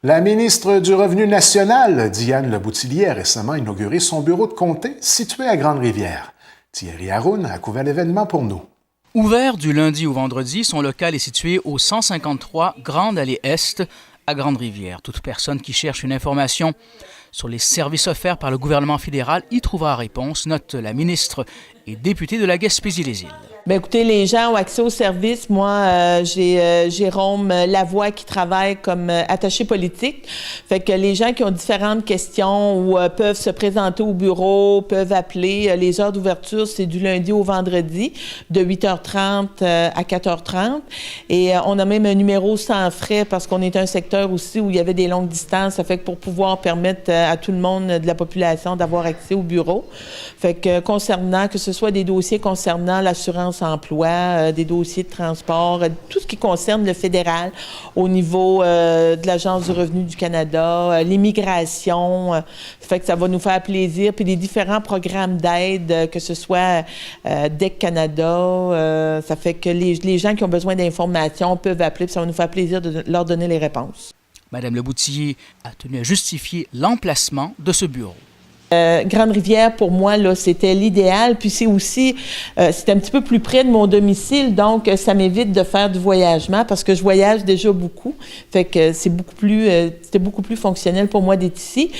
La ministre du Revenu national, Diane Leboutillier, a récemment inauguré son bureau de comté situé à Grande-Rivière. Thierry Haroun a couvert l'événement pour nous. Ouvert du lundi au vendredi, son local est situé au 153 Grande Allée Est à Grande-Rivière. Toute personne qui cherche une information sur les services offerts par le gouvernement fédéral y trouvera réponse, note la ministre et députée de la Gaspésie-les-Îles. Bien, écoutez, les gens ont accès aux services. Moi, j'ai Jérôme Lavoie qui travaille comme attaché politique. Fait que les gens qui ont différentes questions ou peuvent se présenter au bureau, peuvent appeler. Les heures d'ouverture, c'est du lundi au vendredi, de 8h30 à 4h30. Et on a même un numéro sans frais parce qu'on est un secteur aussi où il y avait des longues distances. Ça fait que pour pouvoir permettre à tout le monde de la population d'avoir accès au bureau. Fait que concernant, que ce soit des dossiers concernant l'assurance emploi, des dossiers de transport, tout ce qui concerne le fédéral au niveau de l'Agence du revenu du Canada, l'immigration, ça fait que ça va nous faire plaisir, puis les différents programmes d'aide, que ce soit DEC Canada, ça fait que les gens qui ont besoin d'informations peuvent appeler, puis ça va nous faire plaisir de leur donner les réponses. Madame Leboutillier a tenu à justifier l'emplacement de ce bureau. Grande-Rivière, pour moi, là, c'était l'idéal. Puis c'est aussi, c'est un petit peu plus près de mon domicile, donc ça m'évite de faire du voyagement parce que je voyage déjà beaucoup. Fait que c'était beaucoup plus fonctionnel pour moi d'être ici.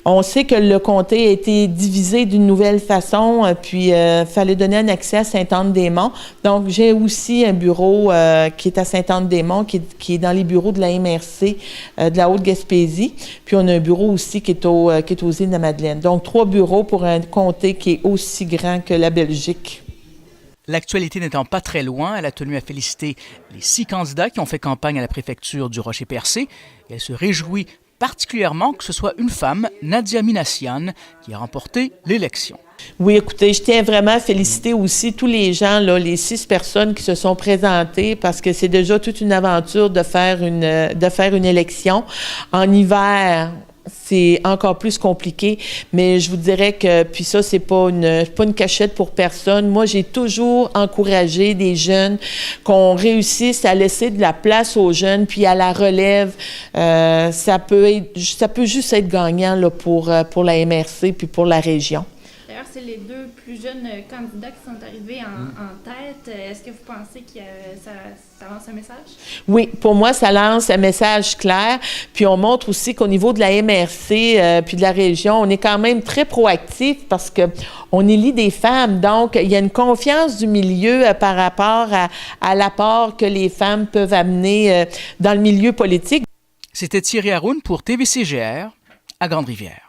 On sait que le comté a été divisé d'une nouvelle façon, puis fallait donner un accès à Sainte-Anne-des-Monts. Donc j'ai aussi un bureau qui est à Sainte-Anne-des-Monts, qui est dans les bureaux de la MRC de la Haute-Gaspésie. Puis on a un bureau aussi qui est aux îles de la Madeleine. Donc 3 bureaux pour un comté qui est aussi grand que la Belgique. L'actualité n'étant pas très loin, elle a tenu à féliciter les 6 candidats qui ont fait campagne à la préfecture du Rocher-Percé. Et elle se réjouit particulièrement que ce soit une femme, Nadia Minassian, qui a remporté l'élection. Oui, écoutez, je tiens vraiment à féliciter aussi tous les gens, là, les 6 personnes qui se sont présentées parce que c'est déjà toute une aventure de faire une élection. En hiver, c'est encore plus compliqué, mais je vous dirais que, puis ça, c'est pas une cachette pour personne. Moi, j'ai toujours encouragé des jeunes qu'on réussisse à laisser de la place aux jeunes, puis à la relève. Ça peut juste être gagnant là, pour la MRC puis pour la région. D'ailleurs, c'est les 2 plus jeunes candidats qui sont arrivés en tête. Est-ce que vous pensez que ça lance un message? Oui, pour moi, ça lance un message clair. Puis on montre aussi qu'au niveau de la MRC puis de la région, on est quand même très proactif parce qu'on élit des femmes. Donc, il y a une confiance du milieu par rapport à l'apport que les femmes peuvent amener dans le milieu politique. C'était Thierry Haroun pour TVCGR à Grande-Rivière.